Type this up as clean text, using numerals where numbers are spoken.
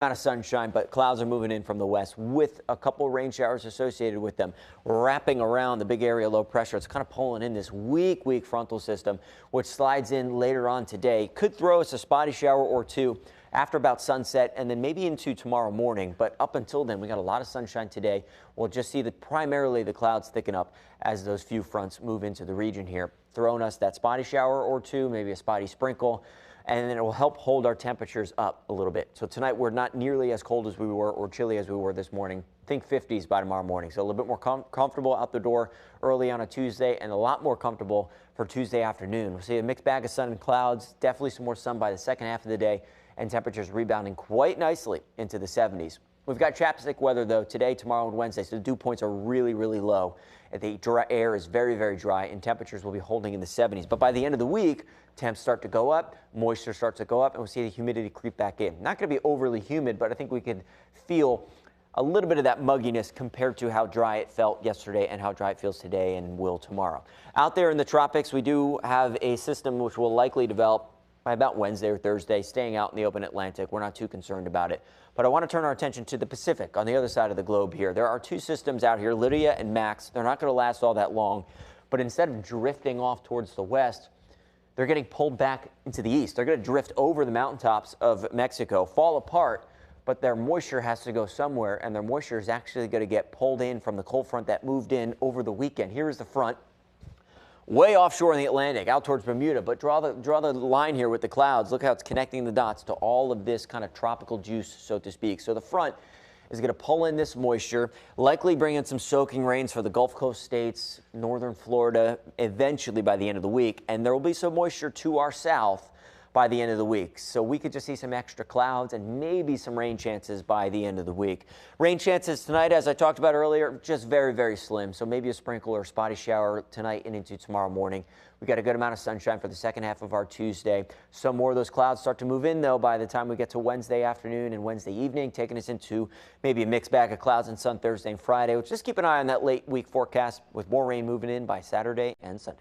Amount of sunshine, but clouds are moving in from the west with a couple rain showers associated with them, wrapping around the big area low pressure. It's kind of pulling in this weak frontal system, which slides in later on today. Could throw us a spotty shower or two after about sunset and then maybe into tomorrow morning. But up until then, we got a lot of sunshine today. We'll just see primarily the clouds thicken up as those few fronts move into the region here, throwing us that spotty shower or two, maybe a spotty sprinkle. And then it will help hold our temperatures up a little bit. So tonight we're not nearly as cold as we were or chilly as we were this morning. Think 50s by tomorrow morning. So a little bit more comfortable out the door early on a Tuesday and a lot more comfortable for Tuesday afternoon. We'll see a mixed bag of sun and clouds, definitely some more sun by the second half of the day, and temperatures rebounding quite nicely into the 70s. We've got chapstick weather, though, today, tomorrow, and Wednesday, so the dew points are really low. The air is very dry, and temperatures will be holding in the 70s. But by the end of the week, temps start to go up, moisture starts to go up, and we'll see the humidity creep back in. Not going to be overly humid, but I think we could feel a little bit of that mugginess compared to how dry it felt yesterday and how dry it feels today and will tomorrow. Out there in the tropics, we do have a system which will likely develop by about Wednesday or Thursday, staying out in the open Atlantic. We're not too concerned about it. But I want to turn our attention to the Pacific on the other side of the globe here. There are two systems out here, Lydia and Max. They're not going to last all that long. But instead of drifting off towards the west, they're getting pulled back into the east. They're going to drift over the mountaintops of Mexico, fall apart, but their moisture has to go somewhere, and their moisture is actually going to get pulled in from the cold front that moved in over the weekend. Here is the front. Way offshore in the Atlantic, out towards Bermuda, but draw the line here with the clouds. Look how it's connecting the dots to all of this kind of tropical juice, so to speak. So the front is going to pull in this moisture, likely bring in some soaking rains for the Gulf Coast states, northern Florida, eventually by the end of the week. And there will be some moisture to our south by the end of the week. So we could just see some extra clouds and maybe some rain chances by the end of the week. Rain chances tonight, as I talked about earlier, just very slim. So maybe a sprinkle or a spotty shower tonight and into tomorrow morning. We got a good amount of sunshine for the second half of our Tuesday. Some more of those clouds start to move in, though, by the time we get to Wednesday afternoon and Wednesday evening, taking us into maybe a mixed bag of clouds and sun Thursday and Friday. Just keep an eye on that late week forecast with more rain moving in by Saturday and Sunday.